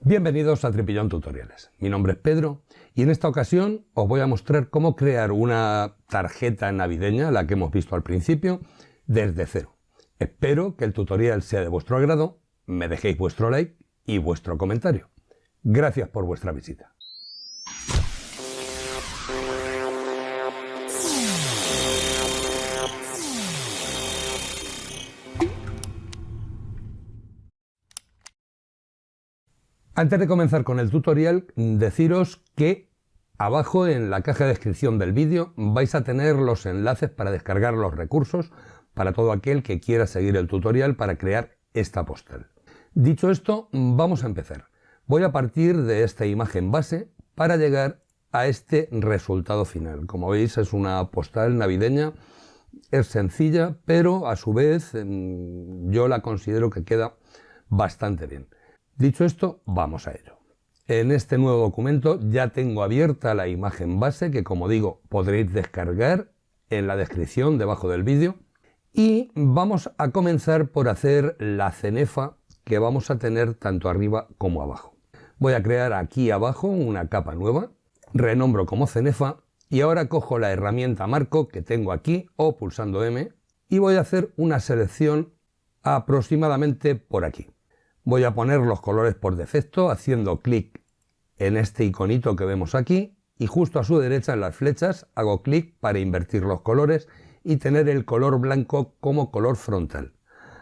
Bienvenidos a Tripillón Tutoriales. Mi nombre es Pedro y en esta ocasión os voy a mostrar cómo crear una tarjeta navideña, la que hemos visto al principio, desde cero. Espero que el tutorial sea de vuestro agrado, me dejéis vuestro like y vuestro comentario. Gracias por vuestra visita. Antes de comenzar con el tutorial, deciros que abajo en la caja de descripción del vídeo vais a tener los enlaces para descargar los recursos para todo aquel que quiera seguir el tutorial para crear esta postal. Dicho esto, vamos a empezar. Voy a partir de esta imagen base para llegar a este resultado final. Como veis, es una postal navideña, es sencilla, pero a su vez yo la considero que queda bastante bien. Dicho esto, vamos a ello. En este nuevo documento ya tengo abierta la imagen base que, como digo, podréis descargar en la descripción debajo del vídeo. Y vamos a comenzar por hacer la cenefa que vamos a tener tanto arriba como abajo. Voy a crear aquí abajo una capa nueva, renombro como cenefa y ahora cojo la herramienta marco que tengo aquí o pulsando M y voy a hacer una selección aproximadamente por aquí. Voy a poner los colores por defecto haciendo clic en este iconito que vemos aquí y justo a su derecha en las flechas hago clic para invertir los colores y tener el color blanco como color frontal.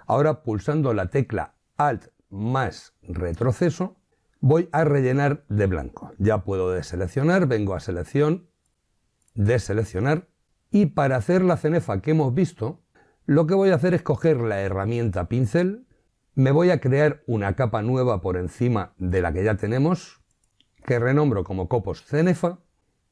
Ahora pulsando la tecla Alt más retroceso voy a rellenar de blanco. Ya puedo deseleccionar, vengo a selección, deseleccionar y para hacer la cenefa que hemos visto lo que voy a hacer es coger la herramienta pincel. Me voy a crear una capa nueva por encima de la que ya tenemos, que renombro como copos cenefa,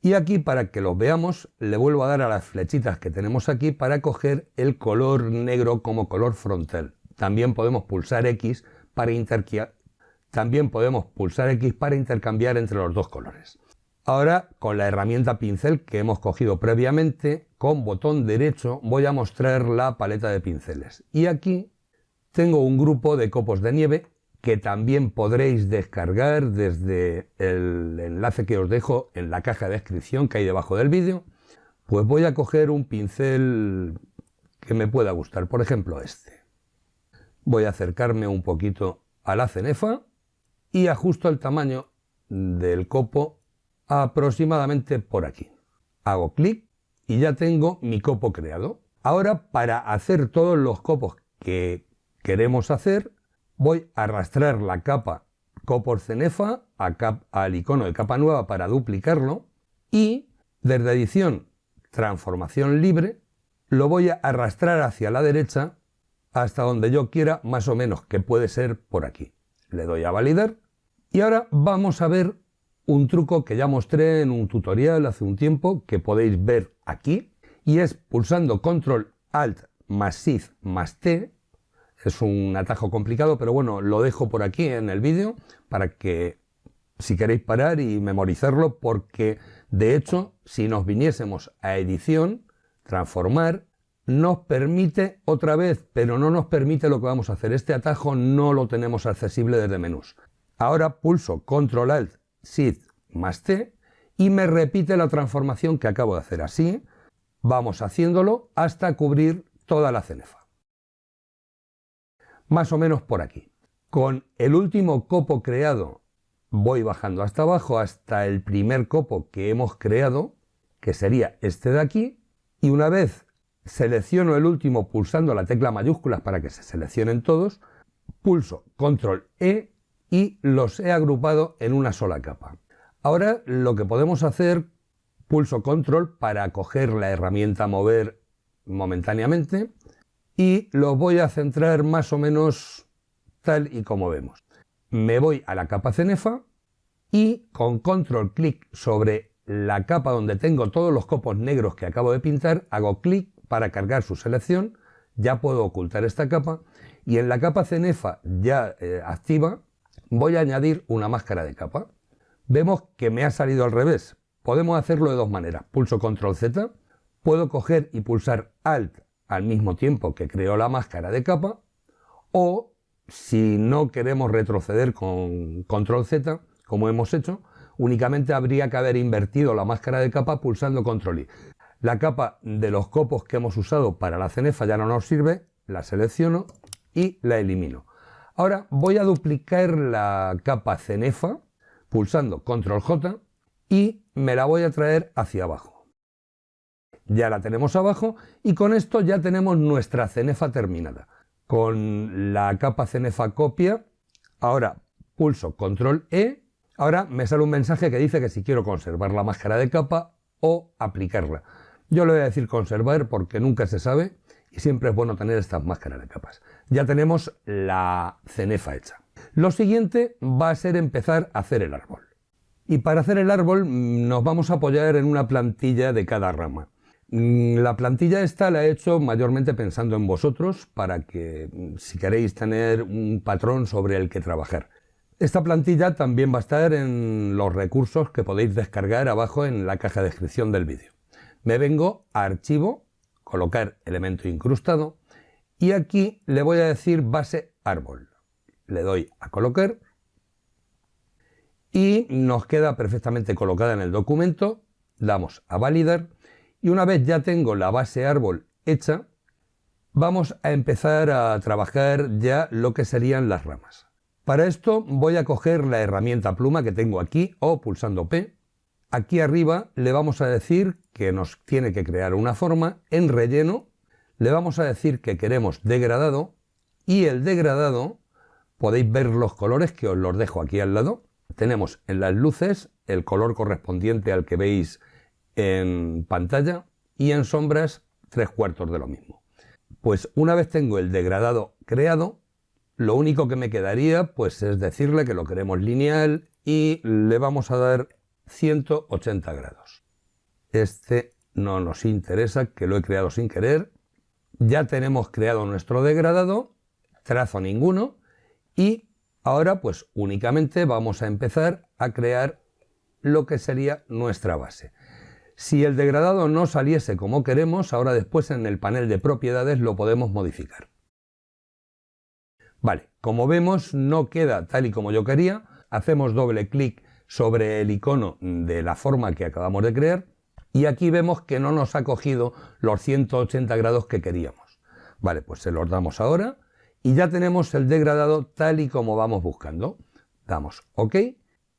y aquí para que los veamos le vuelvo a dar a las flechitas que tenemos aquí para coger el color negro como color frontal. También podemos pulsar X para intercambiar entre los dos colores. Ahora con la herramienta pincel que hemos cogido previamente, con botón derecho voy a mostrar la paleta de pinceles y aquí tengo un grupo de copos de nieve que también podréis descargar desde el enlace que os dejo en la caja de descripción que hay debajo del vídeo. Pues voy a coger un pincel que me pueda gustar, por ejemplo este. Voy a acercarme un poquito a la cenefa y ajusto el tamaño del copo aproximadamente por aquí. Hago clic y ya tengo mi copo creado. Ahora para hacer todos los copos que queremos hacer, voy a arrastrar la capa copos cenefa al icono de capa nueva para duplicarlo y desde edición, transformación libre, lo voy a arrastrar hacia la derecha hasta donde yo quiera, más o menos, que puede ser por aquí. Le doy a validar y ahora vamos a ver un truco que ya mostré en un tutorial hace un tiempo que podéis ver aquí y es pulsando Control Alt más Shift más T. Es un atajo complicado, pero bueno, lo dejo por aquí en el vídeo para que si queréis parar y memorizarlo, porque de hecho, si nos viniésemos a edición, transformar, nos permite otra vez, pero no nos permite lo que vamos a hacer. Este atajo no lo tenemos accesible desde menús. Ahora pulso Control Alt Shift más T y me repite la transformación que acabo de hacer. Así vamos haciéndolo hasta cubrir toda la cenefa. Más o menos por aquí. Con el último copo creado voy bajando hasta abajo hasta el primer copo que hemos creado, que sería este de aquí, y una vez selecciono el último pulsando la tecla mayúsculas para que se seleccionen todos, pulso Control E y los he agrupado en una sola capa. Ahora lo que podemos hacer, pulso Control para coger la herramienta mover momentáneamente, y lo voy a centrar más o menos tal y como vemos. Me voy a la capa cenefa y con control clic sobre la capa donde tengo todos los copos negros que acabo de pintar, hago clic para cargar su selección, ya puedo ocultar esta capa y en la capa cenefa ya activa voy a añadir una máscara de capa. Vemos que me ha salido al revés. Podemos hacerlo de dos maneras. Pulso control Z, puedo coger y pulsar Alt al mismo tiempo que creo la máscara de capa, o si no queremos retroceder con control Z, como hemos hecho, únicamente habría que haber invertido la máscara de capa pulsando control I. La capa de los copos que hemos usado para la cenefa ya no nos sirve, la selecciono y la elimino. Ahora voy a duplicar la capa cenefa pulsando control J y me la voy a traer hacia abajo. Ya la tenemos abajo y con esto ya tenemos nuestra cenefa terminada. Con la capa cenefa copia, ahora pulso control E, ahora me sale un mensaje que dice que si quiero conservar la máscara de capa o aplicarla. Yo le voy a decir conservar porque nunca se sabe y siempre es bueno tener estas máscaras de capas. Ya tenemos la cenefa hecha. Lo siguiente va a ser empezar a hacer el árbol. Y para hacer el árbol nos vamos a apoyar en una plantilla de cada rama. La plantilla esta la he hecho mayormente pensando en vosotros para que si queréis tener un patrón sobre el que trabajar. Esta plantilla también va a estar en los recursos que podéis descargar abajo en la caja de descripción del vídeo. Me vengo a archivo, colocar elemento incrustado y aquí le voy a decir base árbol. Le doy a colocar y nos queda perfectamente colocada en el documento. Damos a validar y una vez ya tengo la base árbol hecha, vamos a empezar a trabajar ya lo que serían las ramas. Para esto voy a coger la herramienta pluma que tengo aquí o pulsando P. Aquí arriba le vamos a decir que nos tiene que crear una forma. En relleno le vamos a decir que queremos degradado y el degradado podéis ver los colores que os los dejo aquí al lado. Tenemos en las luces el color correspondiente al que veis en pantalla y en sombras 3/4 de lo mismo. Pues una vez tengo el degradado creado, lo único que me quedaría pues es decirle que lo queremos lineal y le vamos a dar 180 grados. Este no nos interesa, que lo he creado sin querer. Ya tenemos creado nuestro degradado, trazo ninguno y ahora pues únicamente vamos a empezar a crear lo que sería nuestra base. Si el degradado no saliese como queremos, ahora después en el panel de propiedades lo podemos modificar. Vale, como vemos no queda tal y como yo quería. Hacemos doble clic sobre el icono de la forma que acabamos de crear y aquí vemos que no nos ha cogido los 180 grados que queríamos. Vale, pues se los damos ahora y ya tenemos el degradado tal y como vamos buscando. Damos OK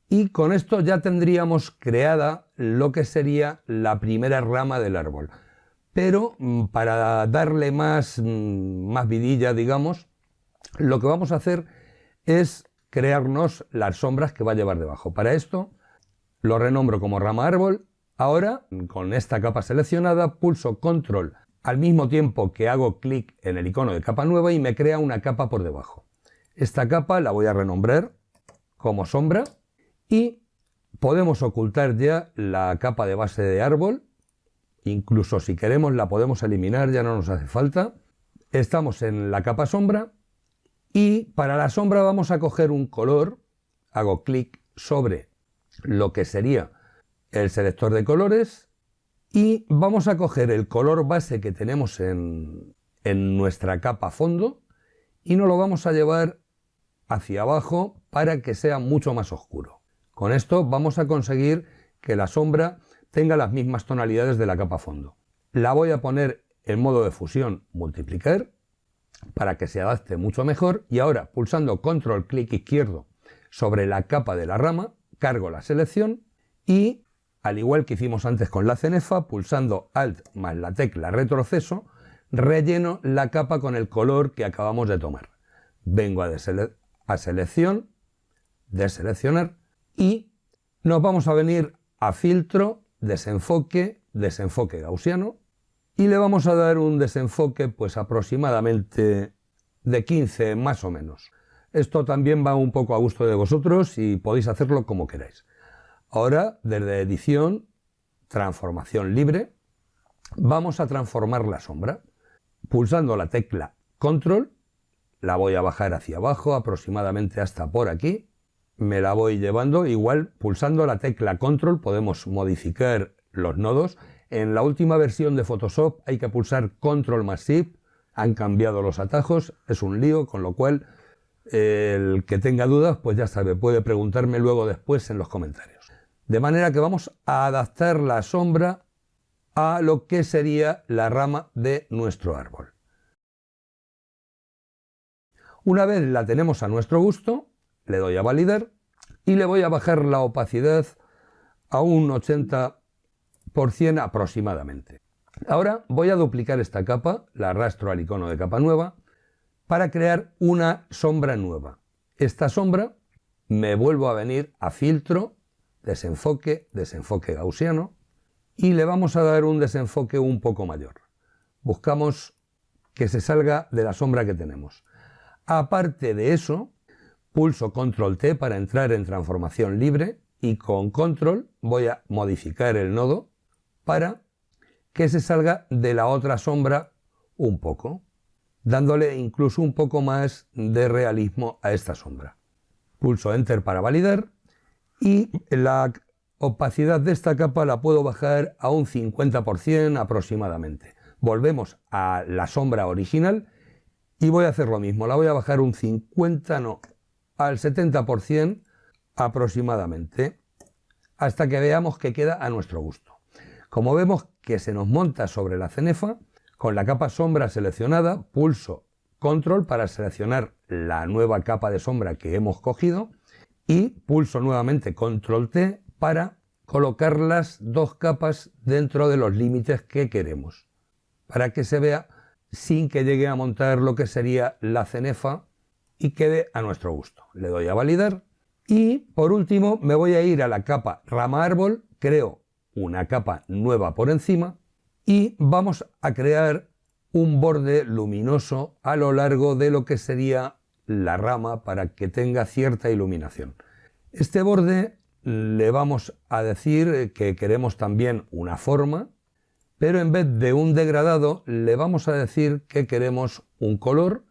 y con esto ya tendríamos creada lo que sería la primera rama del árbol. Pero para darle más vidilla, digamos, lo que vamos a hacer es crearnos las sombras que va a llevar debajo. Para esto lo renombro como rama árbol. Ahora, con esta capa seleccionada, pulso control al mismo tiempo que hago clic en el icono de capa nueva y me crea una capa por debajo. Esta capa la voy a renombrar como sombra y podemos ocultar ya la capa de base de árbol. Incluso si queremos la podemos eliminar, ya no nos hace falta. Estamos en la capa sombra. Y para la sombra vamos a coger un color, hago clic sobre lo que sería el selector de colores y vamos a coger el color base que tenemos en nuestra capa fondo y nos lo vamos a llevar hacia abajo para que sea mucho más oscuro. Con esto vamos a conseguir que la sombra tenga las mismas tonalidades de la capa fondo. La voy a poner en modo de fusión multiplicar para que se adapte mucho mejor y ahora pulsando control clic izquierdo sobre la capa de la rama cargo la selección y al igual que hicimos antes con la cenefa, pulsando alt más la tecla retroceso relleno la capa con el color que acabamos de tomar. Vengo a selección, deseleccionar y nos vamos a venir a filtro, desenfoque, desenfoque gaussiano y le vamos a dar un desenfoque pues aproximadamente de 15 más o menos. Esto también va un poco a gusto de vosotros y podéis hacerlo como queráis. Ahora desde edición, transformación libre, vamos a transformar la sombra. Pulsando la tecla control, la voy a bajar hacia abajo aproximadamente hasta por aquí. Me la voy llevando, igual pulsando la tecla control podemos modificar los nodos. En la última versión de Photoshop hay que pulsar control más shift, han cambiado los atajos, es un lío, con lo cual El que tenga dudas, pues ya sabe, puede preguntarme luego después en los comentarios. De manera que vamos a adaptar la sombra a lo que sería la rama de nuestro árbol. Una vez la tenemos a nuestro gusto, le doy a validar y le voy a bajar la opacidad a un 80% aproximadamente. Ahora voy a duplicar esta capa, la arrastro al icono de capa nueva, para crear una sombra nueva. Esta sombra me vuelvo a venir a filtro, desenfoque, desenfoque gaussiano, y le vamos a dar un desenfoque un poco mayor. Buscamos que se salga de la sombra que tenemos. Aparte de eso, pulso Control T para entrar en transformación libre y con Control voy a modificar el nodo para que se salga de la otra sombra un poco, dándole incluso un poco más de realismo a esta sombra. Pulso Enter para validar y la opacidad de esta capa la puedo bajar a un 50% aproximadamente. Volvemos a la sombra original y voy a hacer lo mismo, la voy a bajar un 50, no, al 70% aproximadamente, hasta que veamos que queda a nuestro gusto. Como vemos que se nos monta sobre la cenefa, con la capa sombra seleccionada, pulso Control para seleccionar la nueva capa de sombra que hemos cogido y pulso nuevamente Control T para colocar las dos capas dentro de los límites que queremos, para que se vea sin que llegue a montar lo que sería la cenefa y quede a nuestro gusto. Le doy a validar y por último me voy a ir a la capa rama árbol, creo una capa nueva por encima y vamos a crear un borde luminoso a lo largo de lo que sería la rama para que tenga cierta iluminación. Este borde le vamos a decir que queremos también una forma, pero en vez de un degradado le vamos a decir que queremos un color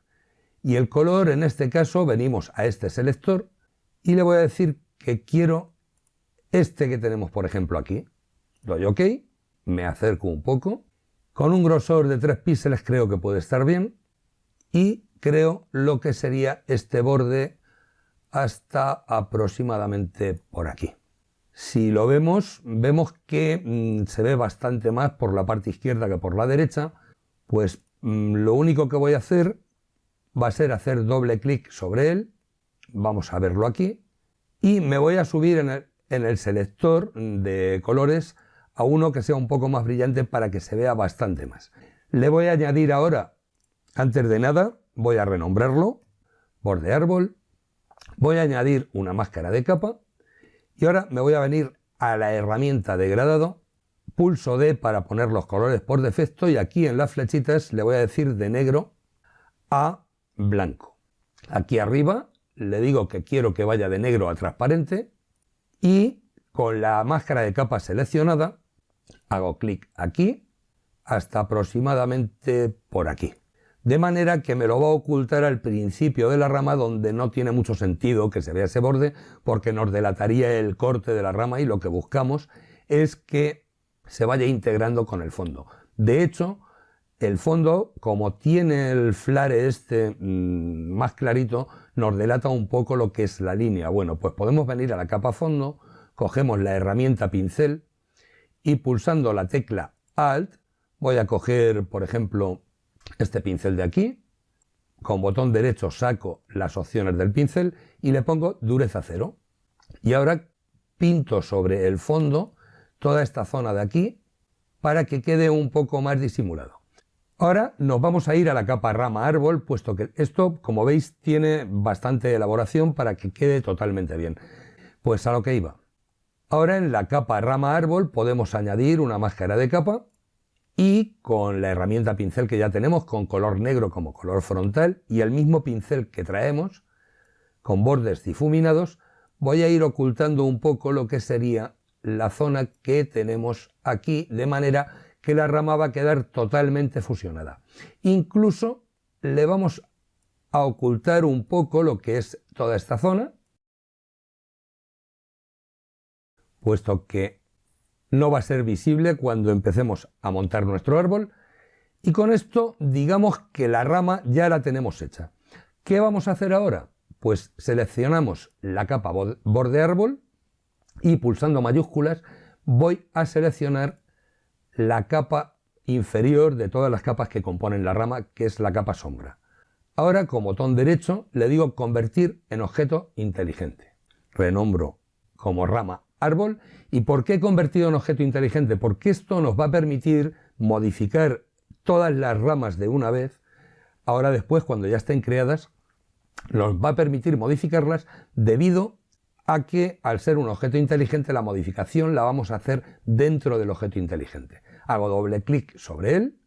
y el color en este caso venimos a este selector y le voy a decir que quiero este que tenemos por ejemplo aquí. Doy OK, me acerco un poco, con un grosor de 3 píxeles creo que puede estar bien y creo lo que sería este borde hasta aproximadamente por aquí. Si lo vemos, vemos que se ve bastante más por la parte izquierda que por la derecha, pues lo único que voy a hacer va a ser hacer doble clic sobre él, vamos a verlo aquí, y me voy a subir en el selector de colores a uno que sea un poco más brillante para que se vea bastante más. Le voy a añadir ahora, antes de nada, voy a renombrarlo, borde árbol, voy a añadir una máscara de capa y ahora me voy a venir a la herramienta degradado, pulso D para poner los colores por defecto y aquí en las flechitas le voy a decir de negro a blanco. Aquí arriba le digo que quiero que vaya de negro a transparente y con la máscara de capa seleccionada hago clic aquí hasta aproximadamente por aquí. De manera que me lo va a ocultar al principio de la rama donde no tiene mucho sentido que se vea ese borde porque nos delataría el corte de la rama y lo que buscamos es que se vaya integrando con el fondo. De hecho, el fondo, como tiene el flare este más clarito, nos delata un poco lo que es la línea. Bueno, pues podemos venir a la capa fondo, cogemos la herramienta pincel y pulsando la tecla Alt voy a coger, por ejemplo, este pincel de aquí, con botón derecho saco las opciones del pincel y le pongo dureza 0. Y ahora pinto sobre el fondo toda esta zona de aquí para que quede un poco más disimulado. Ahora nos vamos a ir a la capa rama árbol, puesto que esto, como veis, tiene bastante elaboración para que quede totalmente bien. Pues a lo que iba. Ahora en la capa rama árbol podemos añadir una máscara de capa y con la herramienta pincel que ya tenemos con color negro como color frontal y el mismo pincel que traemos con bordes difuminados voy a ir ocultando un poco lo que sería la zona que tenemos aquí de manera que la rama va a quedar totalmente fusionada. Incluso le vamos a ocultar un poco lo que es toda esta zona, puesto que no va a ser visible cuando empecemos a montar nuestro árbol y con esto digamos que la rama ya la tenemos hecha. ¿Qué vamos a hacer ahora? Pues seleccionamos la capa borde árbol y pulsando mayúsculas voy a seleccionar la capa inferior de todas las capas que componen la rama, que es la capa sombra. Ahora con botón derecho le digo convertir en objeto inteligente. Renombro como rama árbol. ¿Y por qué he convertido en objeto inteligente? Porque esto nos va a permitir modificar todas las ramas de una vez. Ahora después, cuando ya estén creadas, nos va a permitir modificarlas debido a que al ser un objeto inteligente la modificación la vamos a hacer dentro del objeto inteligente. Hago doble clic sobre él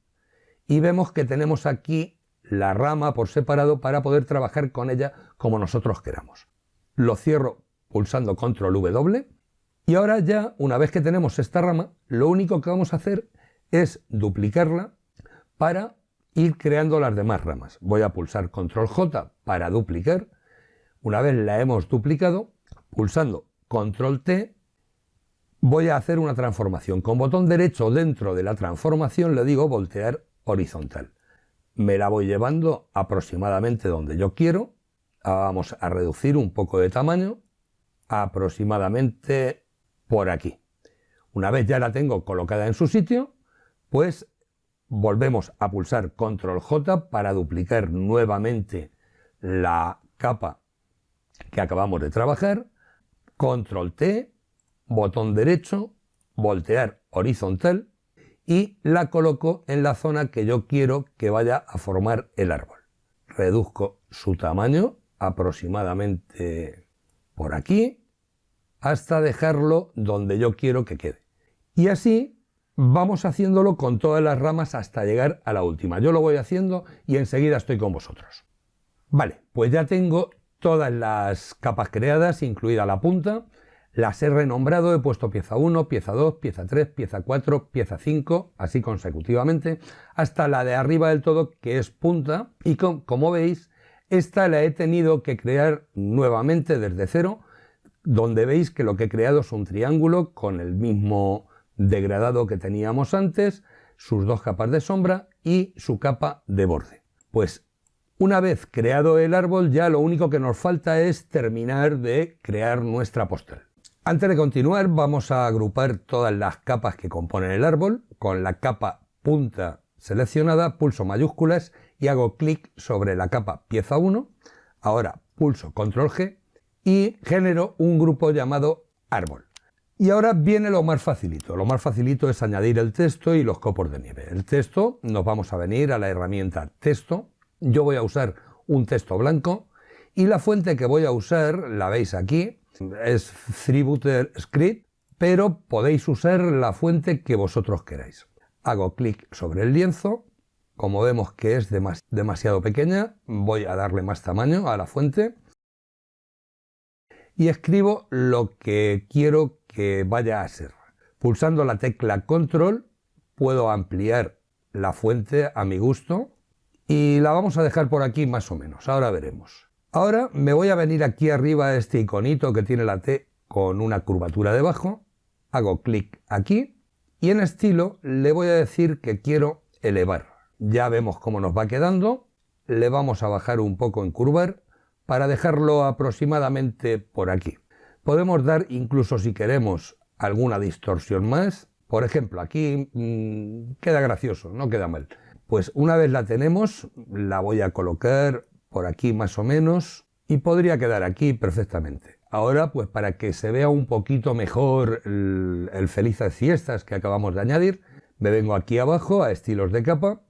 y vemos que tenemos aquí la rama por separado para poder trabajar con ella como nosotros queramos. Lo cierro pulsando control W y ahora ya, una vez que tenemos esta rama, lo único que vamos a hacer es duplicarla para ir creando las demás ramas. Voy a pulsar control J para duplicar. Una vez la hemos duplicado, pulsando control T, voy a hacer una transformación. Con botón derecho dentro de la transformación le digo voltear horizontal. Me la voy llevando aproximadamente donde yo quiero. Vamos a reducir un poco de tamaño, aproximadamente por aquí. Una vez ya la tengo colocada en su sitio, pues volvemos a pulsar control J para duplicar nuevamente la capa que acabamos de trabajar. Control T, botón derecho, voltear horizontal y la coloco en la zona que yo quiero que vaya a formar el árbol. Reduzco su tamaño aproximadamente por aquí hasta dejarlo donde yo quiero que quede. Y así vamos haciéndolo con todas las ramas hasta llegar a la última. Yo lo voy haciendo y enseguida estoy con vosotros. Vale, pues ya tengo todas las capas creadas, incluida la punta. Las he renombrado, he puesto pieza 1, pieza 2, pieza 3, pieza 4, pieza 5, así consecutivamente, hasta la de arriba del todo, que es punta. Y como veis, esta la he tenido que crear nuevamente desde cero, donde veis que lo que he creado es un triángulo con el mismo degradado que teníamos antes, sus dos capas de sombra y su capa de borde. Pues una vez creado el árbol, ya lo único que nos falta es terminar de crear nuestra postal. Antes de continuar, vamos a agrupar todas las capas que componen el árbol. Con la capa punta seleccionada, pulso mayúsculas y hago clic sobre la capa pieza 1. Ahora pulso control G y genero un grupo llamado árbol. Y ahora viene lo más facilito. Lo más facilito es añadir el texto y los copos de nieve. El texto, nos vamos a venir a la herramienta texto. Yo voy a usar un texto blanco y la fuente que voy a usar, la veis aquí, es Freebooter Script, pero podéis usar la fuente que vosotros queráis. Hago clic sobre el lienzo. Como vemos que es demasiado pequeña, voy a darle más tamaño a la fuente y escribo lo que quiero que vaya a ser. Pulsando la tecla control puedo ampliar la fuente a mi gusto y la vamos a dejar por aquí más o menos. Ahora veremos. Ahora me voy a venir aquí arriba a este iconito que tiene la T con una curvatura debajo. Hago clic aquí y en estilo le voy a decir que quiero elevar. Ya vemos cómo nos va quedando. Le vamos a bajar un poco en curvar para dejarlo aproximadamente por aquí. Podemos dar incluso, si queremos, alguna distorsión más. Por ejemplo, aquí queda gracioso, no queda mal. Pues una vez la tenemos, la voy a colocar por aquí más o menos y podría quedar aquí perfectamente. Ahora, pues para que se vea un poquito mejor el Felices Fiestas que acabamos de añadir, me vengo aquí abajo a estilos de capa,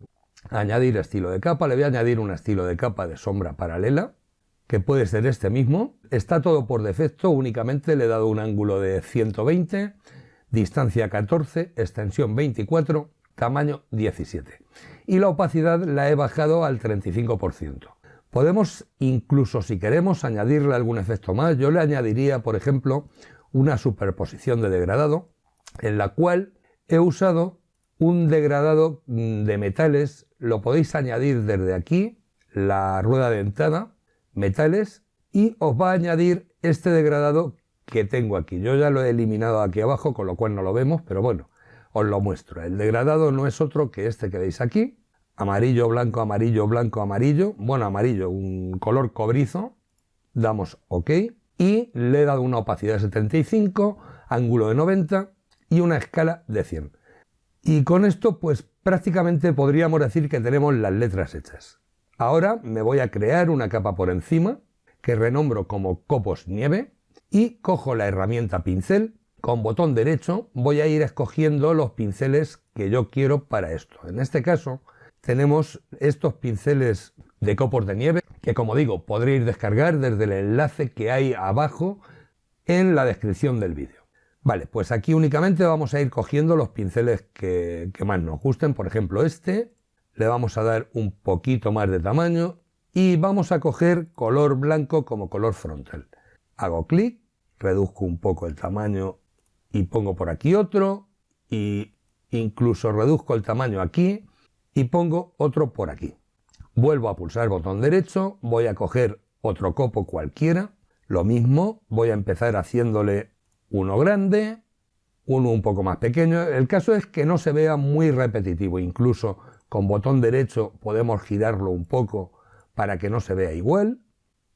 añadir estilo de capa, le voy a añadir un estilo de capa de sombra paralela, que puede ser este mismo. Está todo por defecto, únicamente le he dado un ángulo de 120, distancia 14, extensión 24, tamaño 17. Y la opacidad la he bajado al 35%. Podemos incluso, si queremos, añadirle algún efecto más. Yo le añadiría, por ejemplo, una superposición de degradado, en la cual he usado un degradado de metales. Lo podéis añadir desde aquí, la rueda dentada, metales, y os va a añadir este degradado que tengo aquí. Yo ya lo he eliminado aquí abajo, con lo cual no lo vemos, pero bueno, os lo muestro. El degradado no es otro que este que veis aquí. Amarillo, blanco, amarillo, blanco, amarillo. Bueno, amarillo, un color cobrizo. damos OK y le he dado una opacidad de 75, ángulo de 90 y una escala de 100. Y con esto pues prácticamente podríamos decir que tenemos las letras hechas. Ahora me voy a crear una capa por encima que renombro como copos nieve y cojo la herramienta pincel. Con botón derecho voy a ir escogiendo los pinceles que yo quiero para esto. En este caso tenemos estos pinceles de copos de nieve que, como digo, podréis descargar desde el enlace que hay abajo en la descripción del vídeo. Vale, pues aquí únicamente vamos a ir cogiendo los pinceles que más nos gusten. Por ejemplo, este le vamos a dar un poquito más de tamaño y vamos a coger color blanco como color frontal. Hago clic, reduzco un poco el tamaño y pongo por aquí otro, y incluso reduzco el tamaño aquí y pongo otro por aquí. Vuelvo a pulsar botón derecho, voy a coger otro copo cualquiera, lo mismo, voy a empezar haciéndole uno grande, uno un poco más pequeño. El caso es que no se vea muy repetitivo, incluso con botón derecho podemos girarlo un poco para que no se vea igual,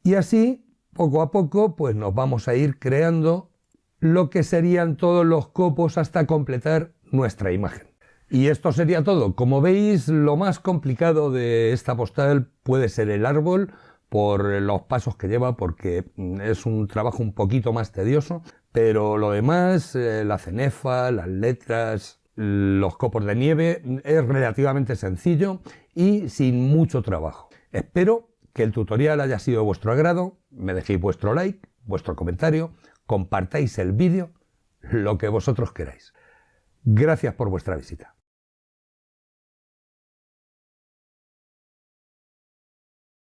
y así poco a poco pues nos vamos a ir creando lo que serían todos los copos hasta completar nuestra imagen. Y esto sería todo. Como veis, lo más complicado de esta postal puede ser el árbol por los pasos que lleva, porque es un trabajo un poquito más tedioso, pero lo demás, la cenefa, las letras, los copos de nieve, es relativamente sencillo y sin mucho trabajo. Espero que el tutorial haya sido de vuestro agrado, me dejéis vuestro like, vuestro comentario, compartáis el vídeo, lo que vosotros queráis. Gracias por vuestra visita.